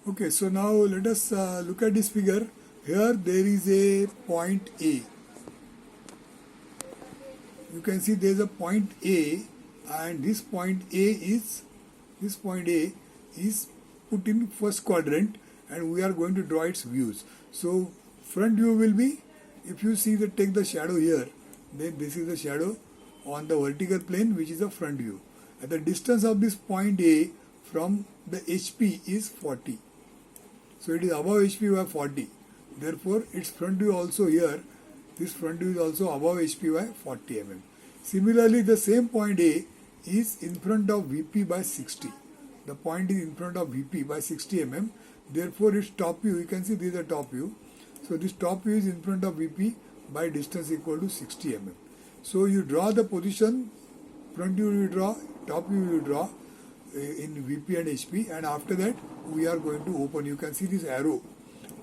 Okay, so now let us look at this figure. Here there is a point A. You can see there is a point A, and this point A is put in first quadrant, and we are going to draw its views. So front view will be, if you see the take the shadow here, then this is the shadow on the vertical plane, which is the front view. And the distance of this point A from the HP is 40. So it is above HP by 40. Therefore, its front view also here, this front view is also above HP by 40 mm. Similarly, the same point A is in front of VP by 60. The point is in front of VP by 60 mm. Therefore, its top view, you can see this is the top view. So this top view is in front of VP by distance equal to 60 mm. So you draw the position, front view you draw, top view you draw in VP and HP, and after that we are going to open. You can see this arrow.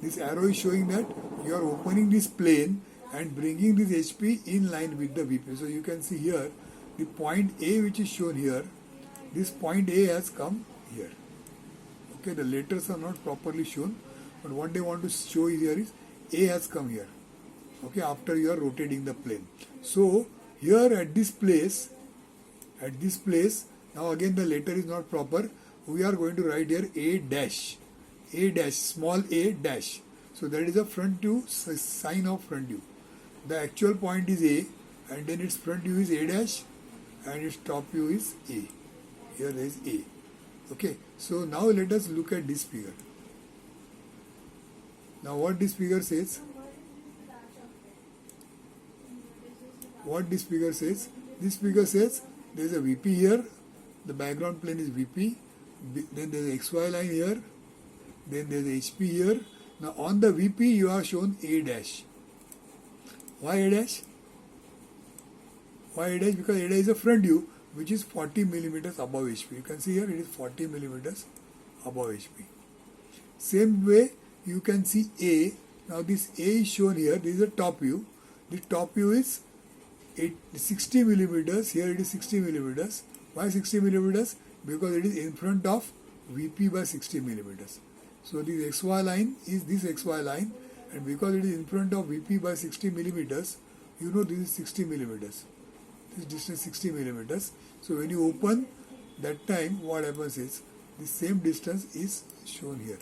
This arrow is showing that you are opening this plane and bringing this HP in line with the VP. So you can see here the point A which is shown here. This point A has come here. Okay, the letters are not properly shown, but what they want to show here is A has come here. Okay, after you are rotating the plane. So here at this place, now again the letter is not proper. We are going to write here A dash, small a dash. So that is a front view, sign of front view. The actual point is A, and then its front view is A dash, and its top view is A. Here there is A. Okay, so now let us look at this figure. Now what this figure says? This figure says there is a VP here, the background plane is VP, then there is XY line here, then there is HP here. Now on the VP you are shown A dash. Why A dash? Because A dash is a front view which is 40 millimeters above HP. You can see here it is 40 millimeters above HP. Same way you can see A. Now this A is shown here. This is the top view. The top view is 60 millimeters. Here it is 60 millimeters. Why 60 millimeters? Because it is in front of VP by 60 millimeters. So this XY line is this XY line, and because it is in front of VP by 60 millimeters, you know this is 60 millimeters. This distance 60 millimeters. So when you open, that time what happens is the same distance is shown here.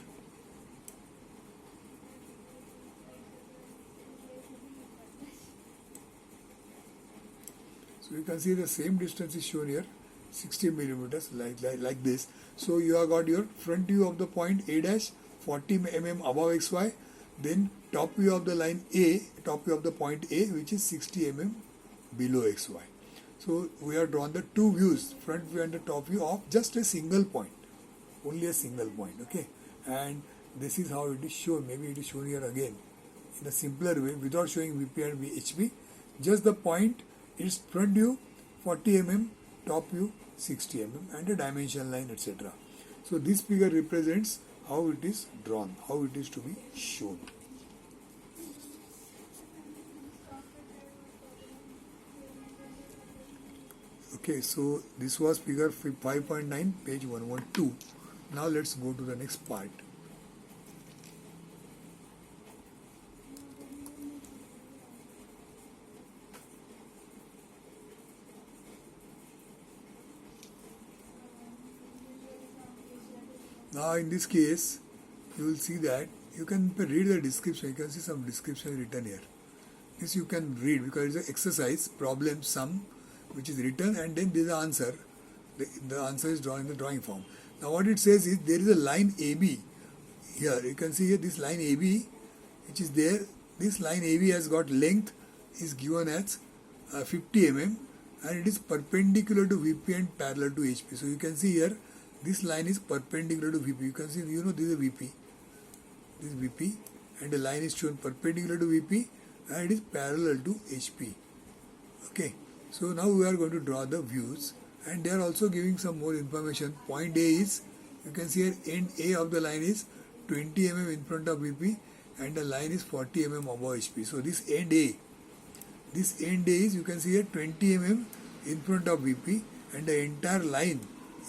So you can see the same distance is shown here, 60 millimeters, like this. So you have got your front view of the point A dash, 40 mm above XY, then top view of the line A, top view of the point A, which is 60 mm below XY. So we have drawn the two views, front view and the top view of just a single point, only a single point. Okay, and this is how it is shown. Maybe it is shown here again in a simpler way without showing VP and HP. Just the point, its front view 40 mm, top view 60 mm, and a dimension line, etc. So this figure represents how it is drawn, how it is to be shown. Okay, so this was figure 5.9, page 112. Now let's go to the next part. Now in this case, you will see that you can read the description. You can see some description written here. This you can read because it's an exercise, problem, sum, which is written, and then there is the answer. The answer is drawn in the drawing form. Now what it says is there is a line AB here. You can see here this line AB which is there. This line AB has got length is given as 50 mm, and it is perpendicular to VP and parallel to HP. So you can see here this line is perpendicular to VP. You can see, you know, this is a VP. This is VP, and the line is shown perpendicular to VP and it is parallel to HP. Okay, so now we are going to draw the views, and they are also giving some more information. Point A is, you can see here end A of the line is 20 mm in front of VP, and the line is 40 mm above HP. So this end A is, you can see here 20 mm in front of VP, and the entire line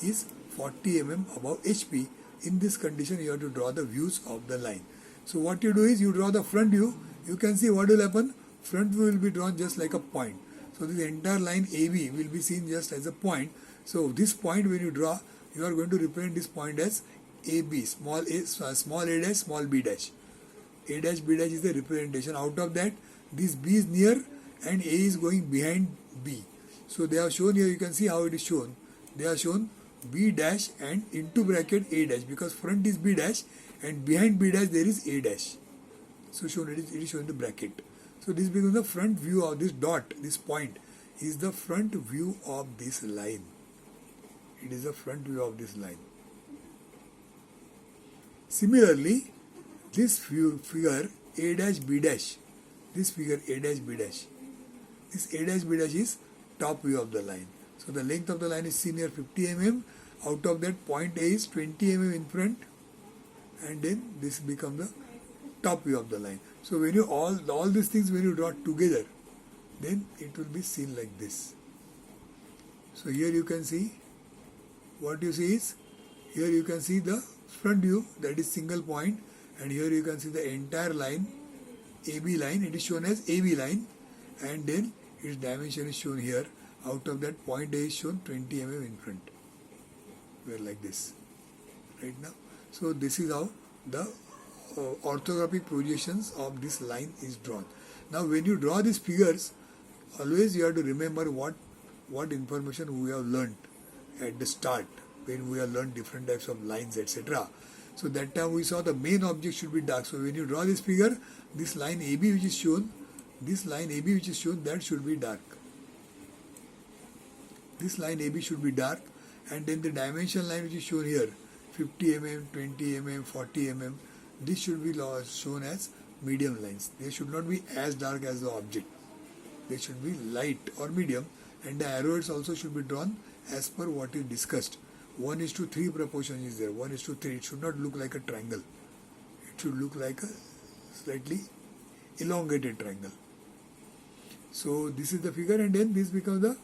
is 40 mm above HP. in this condition you have to draw the views of the line. So what you do is you draw the front view. You can see what will happen. Front view will be drawn just like a point. So this entire line AB will be seen just as a point. So this point when you draw, you are going to represent this point as AB, small a dash, small b dash. A dash, b dash is the representation. Out of that, this B is near and A is going behind B. So they are shown here, you can see how it is shown. They are shown B dash and into bracket A dash, because front is B dash and behind B dash there is A dash. So it is shown in the bracket. So this becomes the front view of this dot, this point is the front view of this line. It is the front view of this line. Similarly, this figure A dash B dash, this figure A dash B dash, this A dash B dash is top view of the line. So the length of the line is seen here 50 mm. Out of that, point A is 20 mm in front, and then this becomes the top view of the line. So when you all these things when you draw together, then it will be seen like this. So here you can see what you see is, here you can see the front view, that is single point, and here you can see the entire line, AB line. It is shown as AB line, and then its dimension is shown here. Out of that, point A is shown 20 mm in front. We are like this right now. So this is how the orthographic projections of this line is drawn. Now when you draw these figures, always you have to remember what information we have learnt at the start when we have learned different types of lines, etc. So that time we saw the main object should be dark. So when you draw this figure, this line AB which is shown, that should be dark. This line AB should be dark, and then the dimension line which is shown here, 50 mm, 20 mm, 40 mm, this should be shown as medium lines. They should not be as dark as the object. They should be light or medium, and the arrows also should be drawn as per what is discussed. 1:3 proportion is there, 1:3. It should not look like a triangle. It should look like a slightly elongated triangle. So this is the figure, and then this becomes the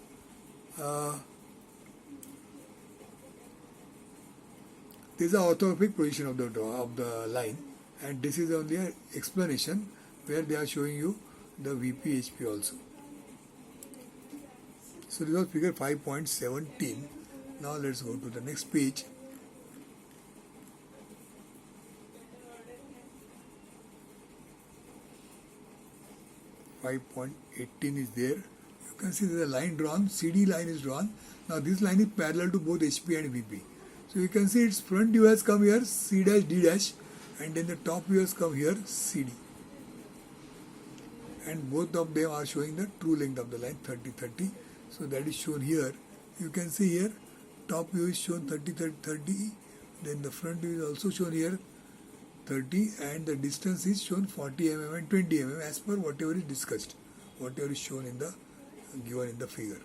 this is the orthographic position of the line, and this is only an explanation where they are showing you the VP HP also. So this was figure 5.17. Now let's go to the next page. .18 is there. You can see there's a line drawn, CD line is drawn. Now this line is parallel to both HP and VP. So you can see its front view has come here, C dash D dash, and then the top view has come here, CD. And both of them are showing the true length of the line, 30-30. So that is shown here. You can see here, top view is shown 30-30. Then the front view is also shown here, 30, and the distance is shown 40 mm and 20 mm as per whatever is discussed, whatever is shown in the given in the figure.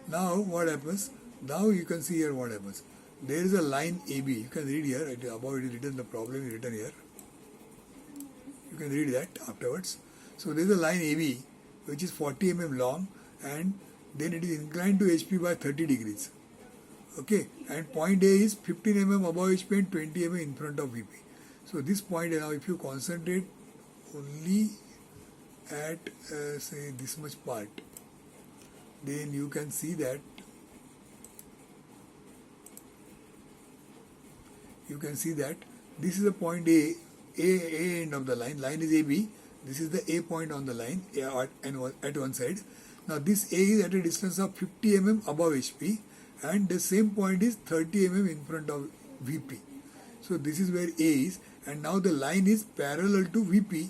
Now what happens? Now you can see here what happens. There is a line AB. You can read here. Above it is written, the problem is written here. You can read that afterwards. So there is a line AB which is 40 mm long, and then it is inclined to HP by 30 degrees. Okay, and point A is 15 mm above HP and 20 mm in front of VP. So this point, now if you concentrate only at say this much part, then you can see that this is the point A end of the line. Line is AB. This is the A point on the line at one side. Now this A is at a distance of 50 mm above HP, and the same point is 30 mm in front of VP. So this is where A is, and now the line is parallel to VP,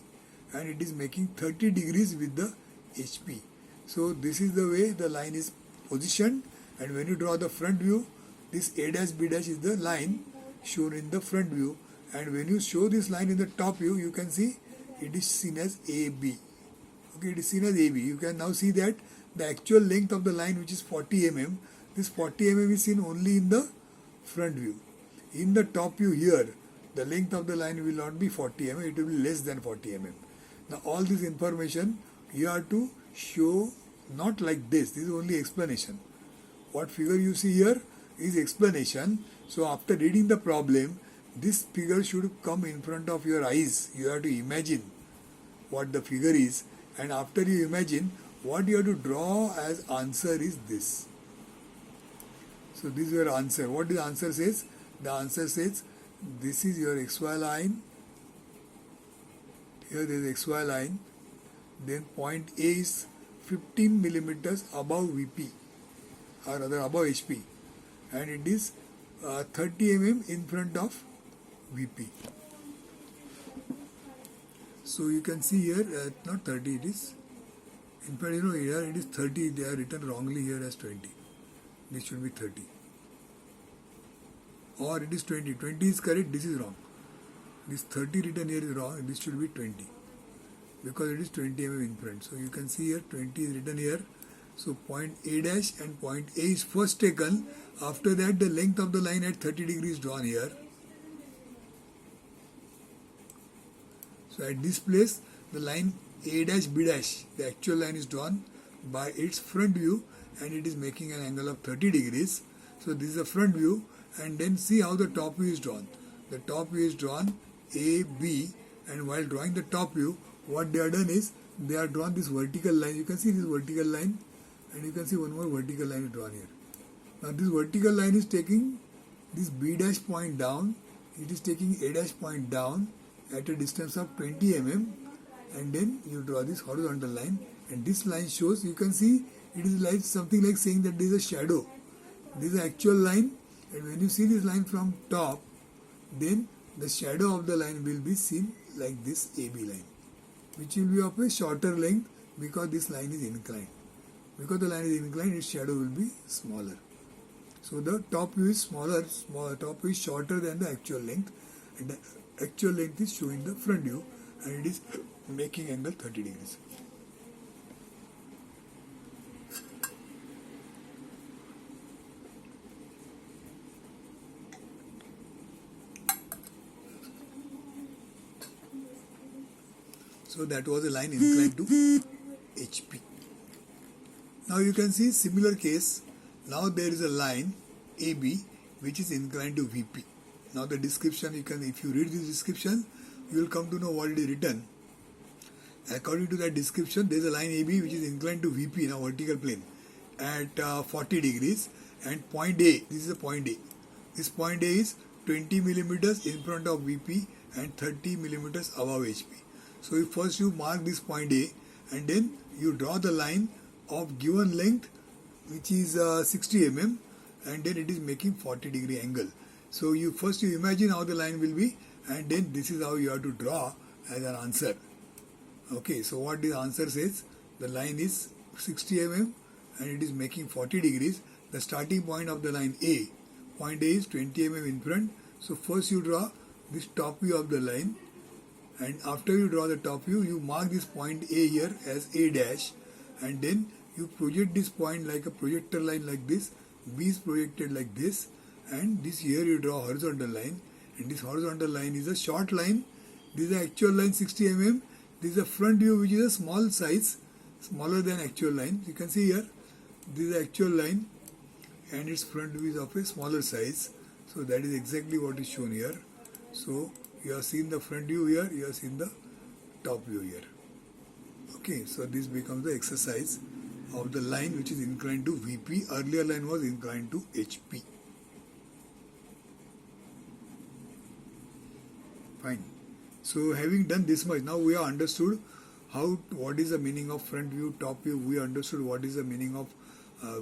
and it is making 30 degrees with the HP. So this is the way the line is positioned, and when you draw the front view, this A dash B dash is the line shown in the front view, and when you show this line in the top view, you can see it is seen as AB. Okay, it is seen as AB. You can now see that the actual length of the line, which is 40 mm, this 40 mm is seen only in the front view. In the top view here, the length of the line will not be 40 mm, it will be less than 40 mm. Now all this information you have to show not like this. This is only explanation. what figure you see here is explanation. So after reading the problem, this figure should come in front of your eyes. You have to imagine what the figure is, and after you imagine, what you have to draw as answer is this. So this is your answer. What the answer says? The answer says this is your XY line. Here there is XY line. Then point A is 15 millimeters above VP, or rather above HP, and it is 30 mm in front of VP. So you can see here, not 30, it is, in fact, here it is 30, they are written wrongly here as 20. This should be 30. Or it is 20. 20 is correct, this is wrong. This 30 written here is wrong, this should be 20. Because it is 20 mm in front. So you can see here 20 is written here. So point A dash and point A is first taken. After that the length of the line at 30 degrees drawn here. So at this place the line A dash B dash, the actual line is drawn by its front view, and it is making an angle of 30 degrees. So this is the front view, and then see how the top view is drawn. The top view is drawn A, B, and while drawing the top view, what they have done is they have drawn this vertical line. You can see this vertical line, and you can see one more vertical line is drawn here. Now this vertical line is taking this B dash point down, it is taking A dash point down at a distance of 20 mm, and then you draw this horizontal line, and this line shows, you can see it is like something like saying that there is a shadow. This is the actual line, and when you see this line from top, then the shadow of the line will be seen like this AB line, which will be of a shorter length because this line is inclined. Because the line is inclined, its shadow will be smaller. So the top view is smaller, top view is shorter than the actual length, and the actual length is showing the front view, and it is making angle 30 degrees. So that was a line inclined to HP. Now you can see similar case. Now there is a line AB which is inclined to VP. Now the description, you can, if you read this description, you will come to know what it is written. According to that description, there is a line AB which is inclined to VP in a vertical plane at 40 degrees, and point A, this is the point A. This point A is 20 millimeters in front of VP and 30 millimeters above HP. So if first you mark this point A, and then you draw the line of given length, which is 60 mm, and then it is making 40 degree angle. So you imagine how the line will be, and then this is how you have to draw as an answer. Okay, so what the answer says, the line is 60 mm and it is making 40 degrees. The starting point of the line A, point A is 20 mm in front. So first you draw this top view of the line, and after you draw the top view, you mark this point A here as A dash, and then you project this point like a projector line like this. B is projected like this, and this here you draw horizontal line, and this horizontal line is a short line. This is the actual line 60 mm. This is a front view which is a small size, smaller than actual line. You can see here, this is the actual line, and its front view is of a smaller size. So that is exactly what is shown here. So you have seen the front view here, you have seen the top view here. Okay, so this becomes the exercise of the line which is inclined to VP. Earlier line was inclined to HP. Fine. So having done this much, now we have understood what is the meaning of front view, top view. We understood what is the meaning of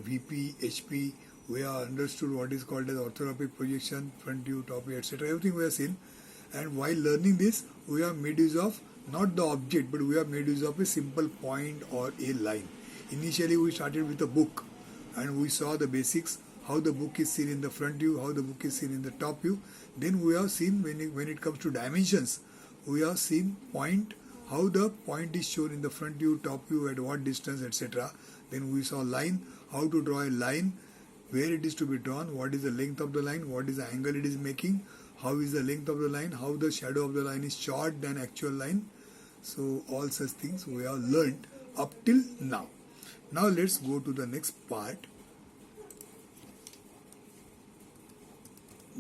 VP, HP. We have understood what is called as orthorhombic projection, front view, top view, etc. Everything we have seen. And while learning this, we have made use of not the object, but we have made use of a simple point or a line. Initially we started with a book, and we saw the basics, how the book is seen in the front view, how the book is seen in the top view. Then we have seen when it comes to dimensions, we have seen point, how the point is shown in the front view, top view, at what distance, etc. Then we saw line, how to draw a line, where it is to be drawn, what is the length of the line, what is the angle it is making, how is the length of the line, how the shadow of the line is short than actual line. So all such things we have learnt up till now. Now let's go to the next part.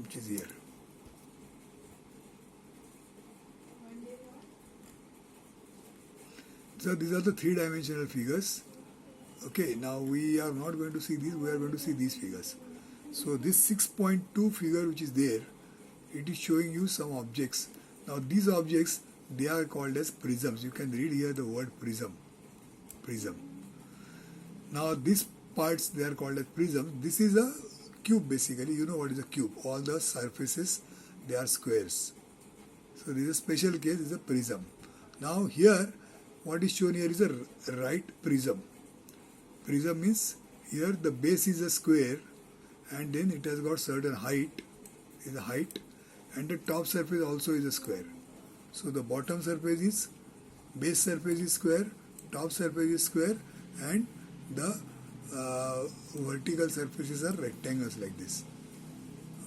which is here. So these are the three-dimensional figures. Okay, now we are not going to see these, we are going to see these figures. So this 6.2 figure which is there, it is showing you some objects. Now these objects, they are called as prisms. You can read here the word prism. Prism. Now these parts, they are called as prisms. This is a cube basically. You know what is a cube. All the surfaces, they are squares. So this is a special case, is a prism. Now here, what is shown here is a right prism. Prism means here the base is a square and then it has got certain height, is a height, and the top surface also is a square. So the bottom surface is, base surface is square, top surface is square, and the vertical surfaces are rectangles like this.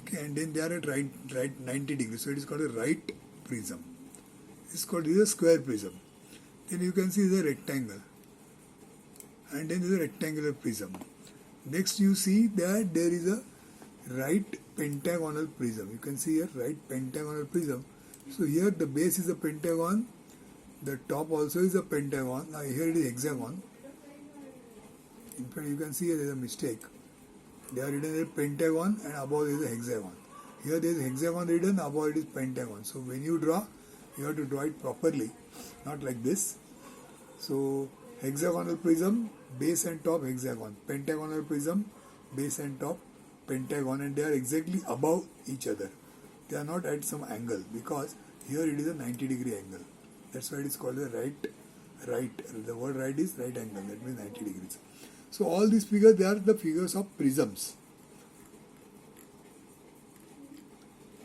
Okay, and then they are at right 90 degrees. So it is called a right prism. This is a square prism. Then you can see the rectangle, and then there is a rectangular prism. Next you see that there is a right pentagonal prism. You can see here right pentagonal prism. So here the base is a pentagon, the top also is a pentagon. Now here it is hexagon. In fact you can see here there is a mistake. They are written as pentagon and above there is a hexagon. Here there is hexagon written, above it is pentagon. So when you draw, you have to draw it properly, not like this. So hexagonal prism, base and top hexagon. Pentagonal prism, base and top pentagon, and they are exactly above each other. They are not at some angle because here it is a 90 degree angle. That's why it is called the right. The word right is right angle, that means 90 degrees. So all these figures, they are the figures of prisms.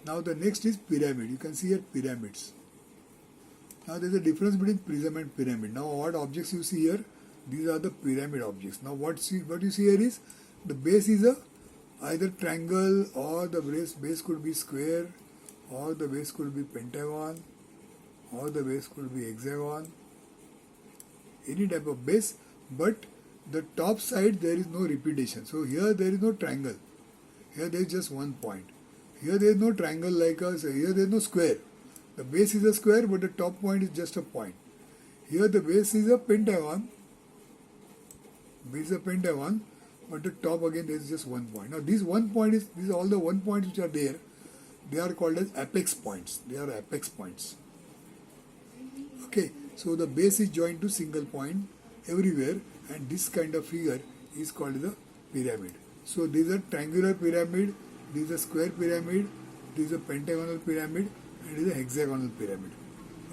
Now the next is pyramid. You can see here pyramids. Now there is a difference between prism and pyramid. Now what objects you see here? These are the pyramid objects. Now what you see here is the base is either triangle, or the base could be square, or the base could be pentagon, or the base could be hexagon. Any type of base, but the top side there is no repetition. So here there is no triangle. Here there is just one point. Here there is no triangle like us. Here there is no square. The base is a square, but the top point is just a point. Here the base is a pentagon. Base is a pentagon, but the top again there is just one point. Now this one point is, these are all the one points which are there. They are called as apex points. They are apex points. Okay, so the base is joined to single point everywhere, and this kind of figure is called the pyramid. So these are triangular pyramid, this is a square pyramid, this is a pentagonal pyramid, and this is a hexagonal pyramid.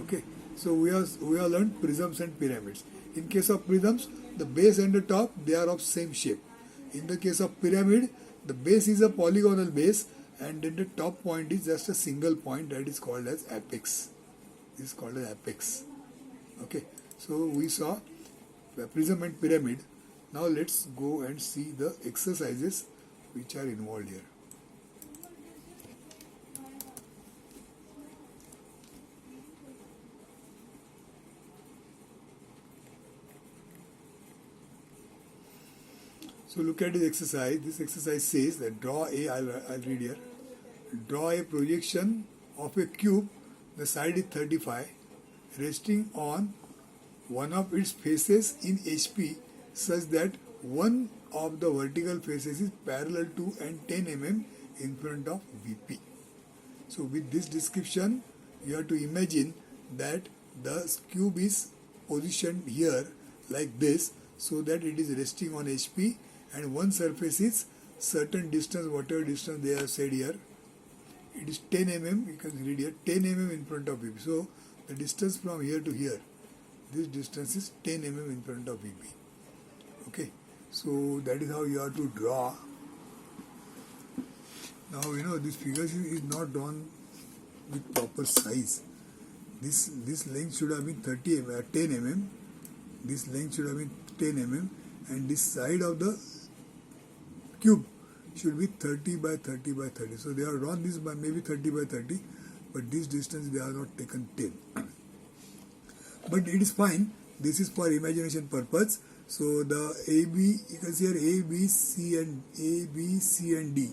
Okay, so we have learned prisms and pyramids. In case of prisms, the base and the top, they are of same shape. In the case of pyramid, the base is a polygonal base, and then the top point is just a single point, that is called as apex. This is called as apex. Okay, so we saw prism and pyramid. Now let's go and see the exercises which are involved here. So look at this exercise. This exercise says that I'll read here. Draw a projection of a cube, the side is 35, resting on one of its faces in HP such that one of the vertical faces is parallel to and 10 mm in front of VP. So with this description, you have to imagine that the cube is positioned here like this, so that it is resting on HP, and one surface is certain distance, whatever distance they have said here. It is 10 mm, you can read here, 10 mm in front of VP. So the distance from here to here, this distance is 10 mm in front of VP. Okay, so that is how you have to draw. Now this figure is not drawn with proper size. This length should have been 10 mm. This length should have been 10 mm, and this side of the cube should be 30 by 30 by 30. So they have drawn this by maybe 30 by 30, but this distance they have not taken 10. But it is fine. This is for imagination purpose. So the AB, you can see here A, B, C and D.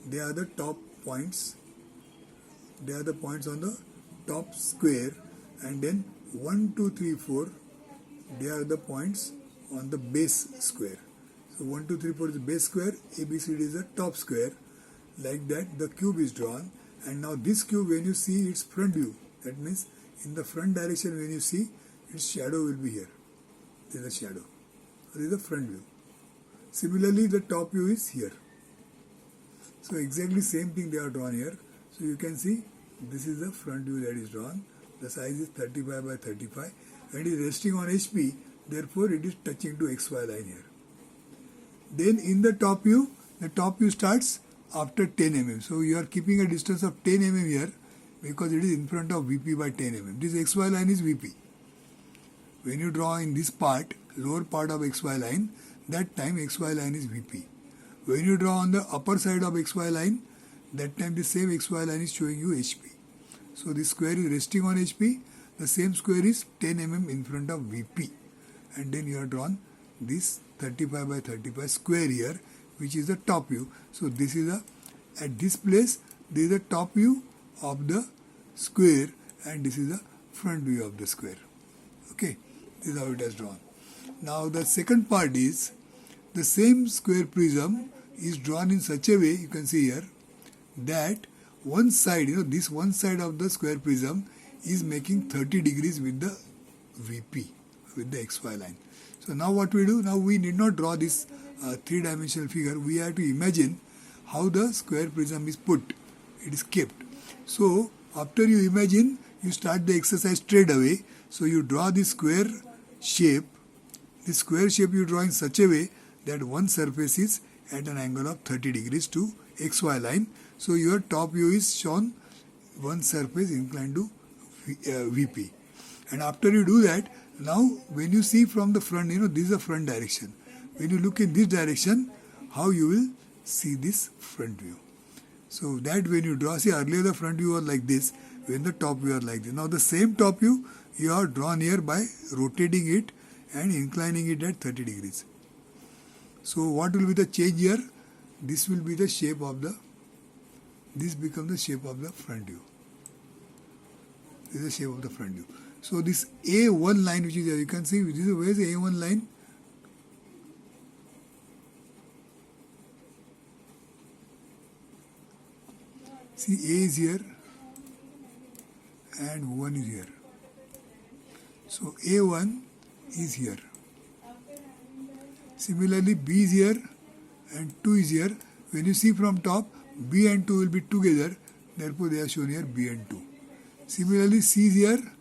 They are the top points. They are the points on the top square, and then 1, 2, 3, 4. They are the points on the base square. So 1, 2, 3, 4 is the base square. ABCD is the top square. Like that, the cube is drawn. And now this cube, when you see its front view, that means in the front direction, when you see, its shadow will be here. This is the shadow. This is the front view. Similarly, the top view is here. So exactly same thing they are drawn here. So you can see this is the front view that is drawn. The size is 35 by 35 and it is resting on HP. Therefore, it is touching to XY line here. Then in the top view starts after 10 mm. So you are keeping a distance of 10 mm here because it is in front of VP by 10 mm. This XY line is VP. When you draw in this part, lower part of XY line, that time XY line is VP. When you draw on the upper side of XY line, that time the same XY line is showing you HP. So this square is resting on HP. The same square is 10 mm in front of VP. And then you have drawn this 35 by 35 square here, which is the top view. So this is at this place, this is the top view of the square and this is the front view of the square. Okay, this is how it is drawn. Now the second part is the same square prism is drawn in such a way, you can see here, that one side, this one side of the square prism is making 30 degrees with the VP, with the XY line. So now what we do, now we need not draw this three-dimensional figure. We have to imagine how the square prism is put, it is kept. So after you imagine, you start the exercise straight away. So you draw the square shape. The square shape you draw in such a way that one surface is at an angle of 30 degrees to XY line. So your top view is shown one surface inclined to VP. And after you do that, now when you see from the front, this is the front direction. When you look in this direction, how you will see this front view. So that when you draw, see earlier the front view was like this, when the top view are like this. Now the same top view you are drawn here by rotating it and inclining it at 30 degrees. So what will be the change here? This will be the shape of this becomes the shape of the front view. This is the shape of the front view. So this A1 line which is there, you can see, where is the A1 line? See, A is here and 1 is here. So A1 is here. Similarly, B is here and 2 is here. When you see from top, B and 2 will be together. Therefore, they are shown here B and 2. Similarly, C is here